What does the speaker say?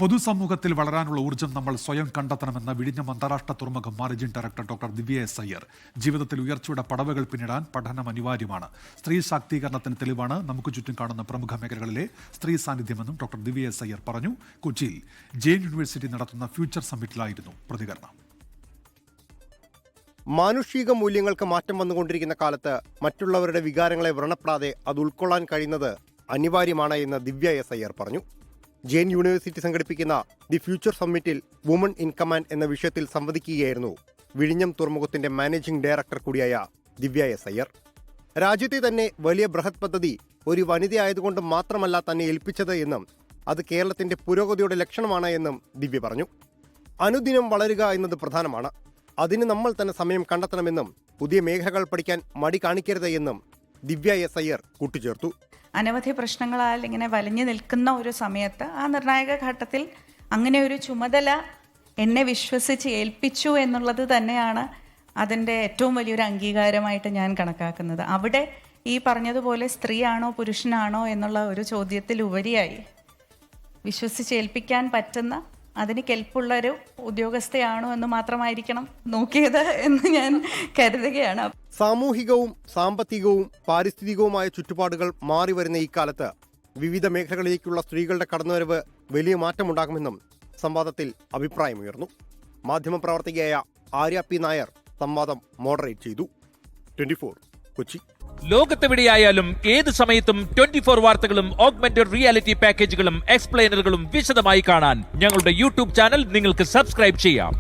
പൊതുസമൂഹത്തിൽ വളരാനുള്ള ഊർജ്ജം നമ്മൾ സ്വയം കണ്ടെത്തണമെന്ന വിഴിഞ്ഞം അന്താരാഷ്ട്ര തുറമുഖം മാനേജിംഗ് ഡയറക്ടർ ഡോക്ടർ ദിവ്യ എസ് അയ്യർ. ജീവിതത്തിൽ ഉയർച്ചയുടെ പടവുകൾ പിന്നിടാൻ പഠനം അനിവാര്യമാണ്. സ്ത്രീ ശാക്തീകരണത്തിന് തെളിവാണ് നമുക്ക് ചുറ്റും കാണുന്ന പ്രമുഖ മേഖലകളിലെ സ്ത്രീ സാന്നിധ്യമെന്നും ഡോക്ടർ ദിവ്യ എസ് അയ്യർ പറഞ്ഞു. കൊച്ചിയിൽ ജെയിൻ യൂണിവേഴ്സിറ്റി നടത്തുന്ന ഫ്യൂച്ചർ സമ്മിറ്റിലായിരുന്നു പ്രതികരണം. മാനുഷിക മൂല്യങ്ങൾക്ക് മാറ്റം വന്നുകൊണ്ടിരിക്കുന്ന കാലത്ത് മറ്റുള്ളവരുടെ വികാരങ്ങളെ വ്രണപ്പെടാതെ അത് ഉൾക്കൊള്ളാൻ കഴിയുന്നത് അനിവാര്യമാണ് എന്ന് ദിവ്യ എസ് അയ്യർ പറഞ്ഞു. ജെയിൻ യൂണിവേഴ്സിറ്റി സംഘടിപ്പിക്കുന്ന ദി ഫ്യൂച്ചർ സമ്മിറ്റിൽ വുമൺ ഇൻ കമാൻഡ് എന്ന വിഷയത്തിൽ സംവദിക്കുകയായിരുന്നു വിഴിഞ്ഞം തുറമുഖത്തിന്റെ മാനേജിംഗ് ഡയറക്ടർ കൂടിയായ ദിവ്യ എസ് അയ്യർ. രാജ്യത്തെ തന്നെ വലിയ ബൃഹത് പദ്ധതി ഒരു വനിതയായതുകൊണ്ട് മാത്രമല്ല തന്നെ ഏൽപ്പിച്ചത് എന്നും അത് കേരളത്തിന്റെ പുരോഗതിയുടെ ലക്ഷണമാണ് എന്നും ദിവ്യ പറഞ്ഞു. അനുദിനം വളരുക എന്നത് പ്രധാനമാണ്. അതിന് നമ്മൾ തന്നെ സമയം കണ്ടെത്തണമെന്നും പുതിയ മേഖലകൾ പഠിക്കാൻ മടി കാണിക്കരുത് എന്നും ദിവ്യ എസ് അയ്യർ കൂട്ടിച്ചേർത്തു. അനവധി പ്രശ്നങ്ങളാൽ ഇങ്ങനെ വലിഞ്ഞു നിൽക്കുന്ന ഒരു സമയത്ത് ആ നിർണായക ഘട്ടത്തിൽ അങ്ങനെ ഒരു ചുമതല എന്നെ വിശ്വസിച്ച് ഏൽപ്പിച്ചു എന്നുള്ളത് തന്നെയാണ് അതിൻ്റെ ഏറ്റവും വലിയൊരു അംഗീകാരമായിട്ട് ഞാൻ കണക്കാക്കുന്നത്. അവിടെ ഈ പറഞ്ഞതുപോലെ സ്ത്രീയാണോ പുരുഷനാണോ എന്നുള്ള ഒരു ചോദ്യത്തിലുപരിയായി വിശ്വസിച്ച് ഏൽപ്പിക്കാൻ പറ്റുന്ന അതിന് കെൽപ്പുള്ളൊരു ഉദ്യോഗസ്ഥയാണോ എന്ന് മാത്രമായിരിക്കണം നോക്കിയത് എന്ന് ഞാൻ കരുതുകയാണ്. സാമൂഹികവും സാമ്പത്തികവും പാരിസ്ഥിതികവുമായ ചുറ്റുപാടുകൾ മാറി വരുന്ന ഈ കാലത്ത് വിവിധ മേഖലകളിലേക്കുള്ള സ്ത്രീകളുടെ കടന്നുവരവ് വലിയ മാറ്റമുണ്ടാകുമെന്നും സംവാദത്തിൽ അഭിപ്രായമുയർന്നു. മാധ്യമപ്രവർത്തകയായ ആര്യ പി നായർ സംവാദം മോഡറേറ്റ് ചെയ്തു. 24 കൊച്ചി. ലോകത്തെവിടെയായാലും ഏത് സമയത്തും 24 വാർത്തകളും ഓഗ്മെന്റഡ് റിയാലിറ്റി പാക്കേജുകളും എക്സ്പ്ലെയിനറുകളും വിശദമായി കാണാൻ ഞങ്ങളുടെ യൂട്യൂബ് ചാനൽ നിങ്ങൾക്ക് സബ്സ്ക്രൈബ് ചെയ്യാം.